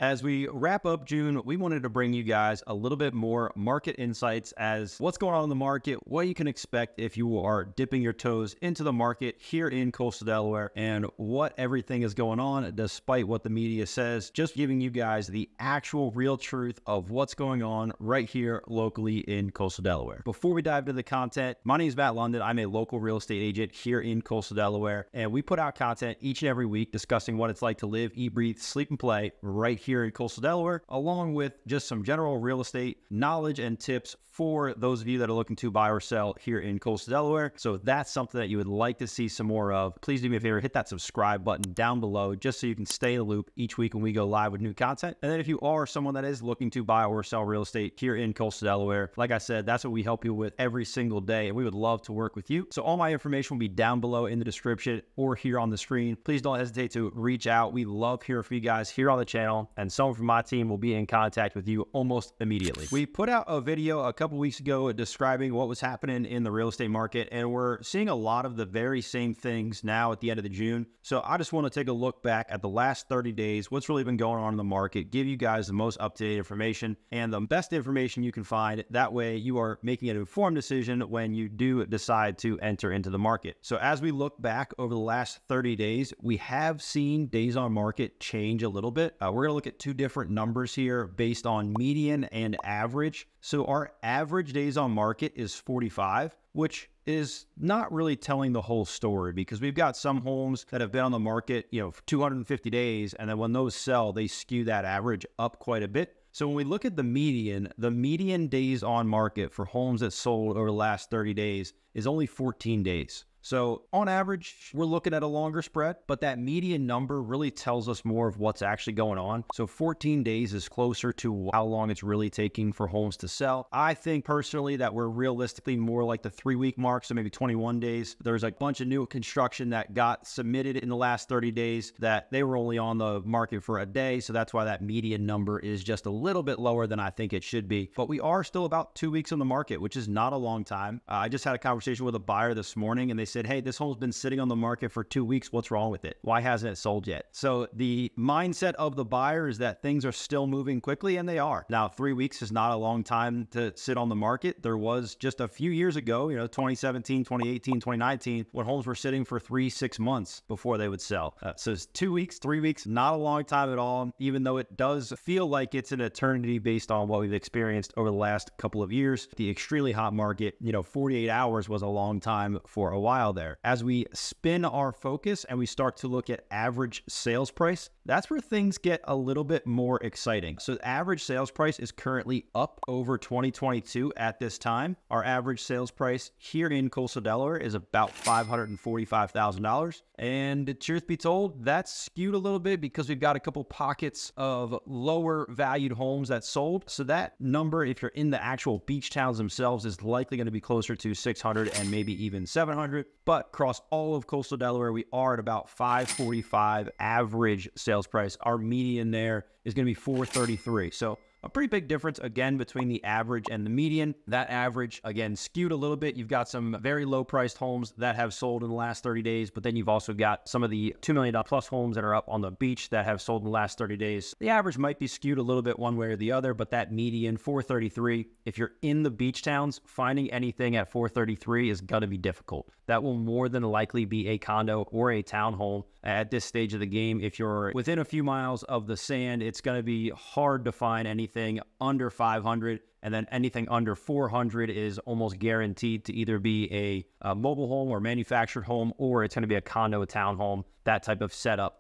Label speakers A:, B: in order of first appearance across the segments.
A: As we wrap up June, we wanted to bring you guys a little bit more market insights as what's going on in the market, what you can expect if you are dipping your toes into the market here in Coastal Delaware, and what everything is going on despite what the media says, just giving you guys the actual real truth of what's going on right here locally in Coastal Delaware. Before we dive into the content, my name is Matt Lunden. I'm a local real estate agent here in Coastal Delaware, and we put out content each and every week discussing what it's like to live, eat, breathe, sleep, and play right here in Coastal Delaware, along with just some general real estate knowledge and tips for those of you that are looking to buy or sell here in Coastal Delaware. So if that's something that you would like to see some more of, please do me a favor, hit that subscribe button down below just so you can stay in the loop each week when we go live with new content. And then if you are someone that is looking to buy or sell real estate here in Coastal Delaware, like I said, that's what we help you with every single day, and we would love to work with you. So all my information will be down below in the description or here on the screen. Please don't hesitate to reach out. We love hearing from you guys here on the channel, and someone from my team will be in contact with you almost immediately. We put out a video a couple weeks ago describing what was happening in the real estate market, and we're seeing a lot of the very same things now at the end of the June. So I just want to take a look back at the last 30 days, what's really been going on in the market, give you guys the most up-to-date information and the best information you can find. That way you are making an informed decision when you do decide to enter into the market. So as we look back over the last 30 days, we have seen days on market change a little bit. We're going to look at two different numbers here based on median and average. So our average days on market is 45, which is not really telling the whole story, because we've got some homes that have been on the market, for 250 days. And then when those sell, they skew that average up quite a bit. So when we look at the median days on market for homes that sold over the last 30 days is only 14 days. So on average, we're looking at a longer spread, but that median number really tells us more of what's actually going on. So 14 days is closer to how long it's really taking for homes to sell. I think personally that we're realistically more like the 3-week mark, so maybe 21 days. There's a bunch of new construction that got submitted in the last 30 days that they were only on the market for a day. So that's why that median number is just a little bit lower than I think it should be. But we are still about 2 weeks on the market, which is not a long time. I just had a conversation with a buyer this morning, and they said, hey, this home's been sitting on the market for 2 weeks. What's wrong with it? Why hasn't it sold yet? So the mindset of the buyer is that things are still moving quickly, and they are. Now, 3 weeks is not a long time to sit on the market. There was just a few years ago, 2017, 2018, 2019, when homes were sitting for 3-6 months before they would sell. So it's 2 weeks, 3 weeks, not a long time at all, even though it does feel like it's an eternity based on what we've experienced over the last couple of years. The extremely hot market, 48 hours was a long time for a while there. As we spin our focus and we start to look at average sales price, that's where things get a little bit more exciting. So the average sales price is currently up over 2022 at this time. Our average sales price here in Coastal Delaware is about $545,000. And truth be told, that's skewed a little bit because we've got a couple pockets of lower valued homes that sold. So that number, if you're in the actual beach towns themselves, is likely going to be closer to 600 and maybe even 700. But across all of Coastal Delaware, we are at about 545 average sales price. Our median there is going to be 433. So a pretty big difference, again, between the average and the median. That average, again, skewed a little bit. You've got some very low-priced homes that have sold in the last 30 days, but then you've also got some of the $2 million plus homes that are up on the beach that have sold in the last 30 days. The average might be skewed a little bit one way or the other, but that median, 433, if you're in the beach towns, finding anything at 433 is going to be difficult. That will more than likely be a condo or a townhome at this stage of the game. If you're within a few miles of the sand, it's going to be hard to find anything under 500, and then anything under 400 is almost guaranteed to either be a mobile home or manufactured home, or it's going to be a condo, a townhome, that type of setup.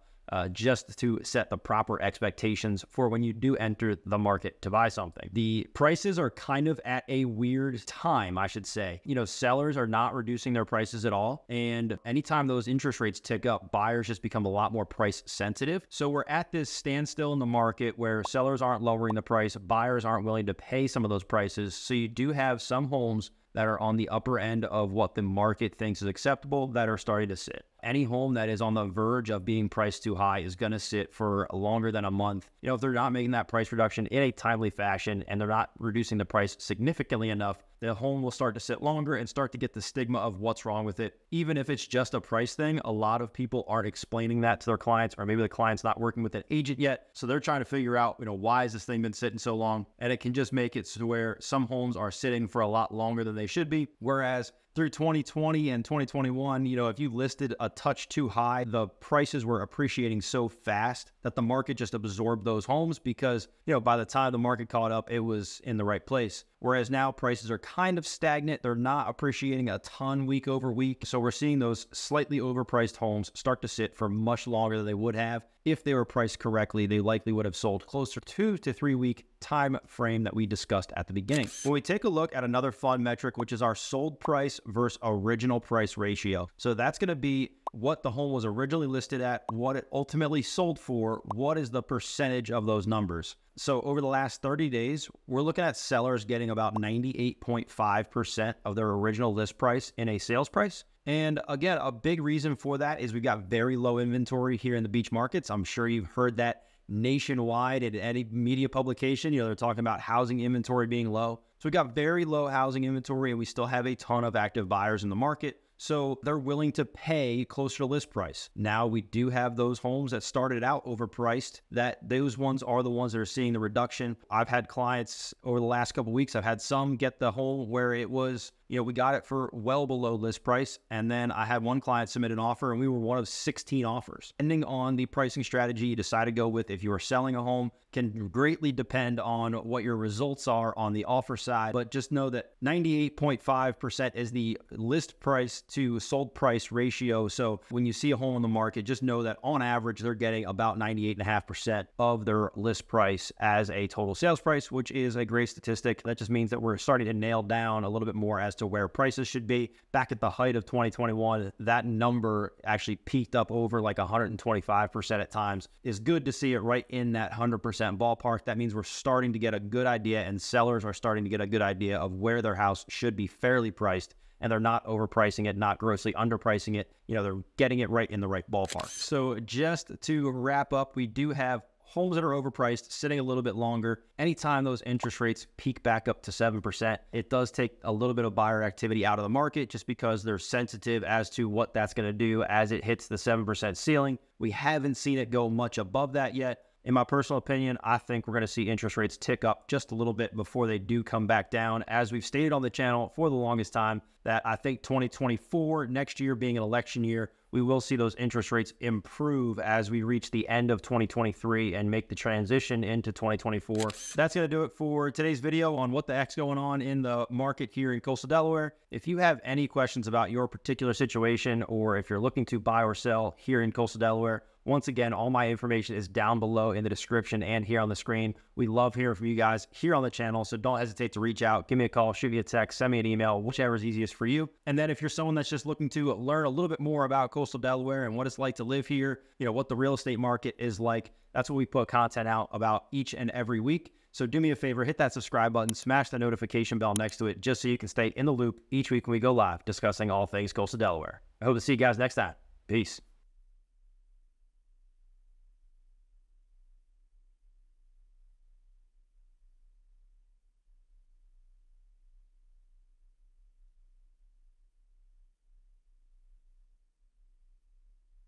A: Just to set the proper expectations for when you do enter the market to buy something. The prices are kind of at a weird time, I should say. Sellers are not reducing their prices at all. And anytime those interest rates tick up, buyers just become a lot more price sensitive. So we're at this standstill in the market where sellers aren't lowering the price, buyers aren't willing to pay some of those prices. So you do have some homes that are on the upper end of what the market thinks is acceptable that are starting to sit. Any home that is on the verge of being priced too high is going to sit for longer than a month. If they're not making that price reduction in a timely fashion and they're not reducing the price significantly enough, the home will start to sit longer and start to get the stigma of what's wrong with it. Even if it's just a price thing, a lot of people aren't explaining that to their clients, or maybe the client's not working with an agent yet. So they're trying to figure out, why has this thing been sitting so long? And it can just make it to where some homes are sitting for a lot longer than they should be. Whereas through 2020 and 2021, if you listed a touch too high, the prices were appreciating so fast that the market just absorbed those homes because, by the time the market caught up, it was in the right place. Whereas now prices are kind of stagnant. They're not appreciating a ton week over week. So we're seeing those slightly overpriced homes start to sit for much longer than they would have. If they were priced correctly, they likely would have sold closer to 2 to 3 week time frame that we discussed at the beginning. When we take a look at another fun metric, which is our sold price versus original price ratio. So that's going to be what the home was originally listed at, what it ultimately sold for, what is the percentage of those numbers. So over the last 30 days, we're looking at sellers getting about 98.5% of their original list price in a sales price. And again, a big reason for that is we've got very low inventory here in the beach markets. I'm sure you've heard that nationwide at any media publication. They're talking about housing inventory being low. So we've got very low housing inventory, and we still have a ton of active buyers in the market. So they're willing to pay closer to list price. Now we do have those homes that started out overpriced, that those ones are the ones that are seeing the reduction. I've had clients over the last couple of weeks, I've had some get the home where it was, we got it for well below list price. And then I had one client submit an offer and we were one of 16 offers. Depending on the pricing strategy you decide to go with, if you are selling a home, can greatly depend on what your results are on the offer side. But just know that 98.5% is the list price to sold price ratio. So when you see a home on the market, just know that on average, they're getting about 98.5% of their list price as a total sales price, which is a great statistic. That just means that we're starting to nail down a little bit more as to where prices should be. Back at the height of 2021, that number actually peaked up over like 125% at times. It's good to see it right in that 100% ballpark. That means we're starting to get a good idea, and sellers are starting to get a good idea of where their house should be fairly priced, and they're not overpricing it, not grossly underpricing it. They're getting it right in the right ballpark. So just to wrap up, we do have homes that are overpriced, sitting a little bit longer. Anytime those interest rates peak back up to 7%, it does take a little bit of buyer activity out of the market just because they're sensitive as to what that's going to do as it hits the 7% ceiling. We haven't seen it go much above that yet. In my personal opinion, I think we're going to see interest rates tick up just a little bit before they do come back down. As we've stated on the channel for the longest time, that I think 2024, next year being an election year, we will see those interest rates improve as we reach the end of 2023 and make the transition into 2024. That's going to do it for today's video on what the heck's going on in the market here in Coastal Delaware. If you have any questions about your particular situation, or if you're looking to buy or sell here in Coastal Delaware, once again, all my information is down below in the description and here on the screen. We love hearing from you guys here on the channel, so don't hesitate to reach out. Give me a call, shoot me a text, send me an email, whichever is easiest for you. And then if you're someone that's just looking to learn a little bit more about Coastal Delaware and what it's like to live here, what the real estate market is like, that's what we put content out about each and every week. So do me a favor, hit that subscribe button, smash the notification bell next to it, just so you can stay in the loop each week when we go live discussing all things Coastal Delaware. I hope to see you guys next time. Peace.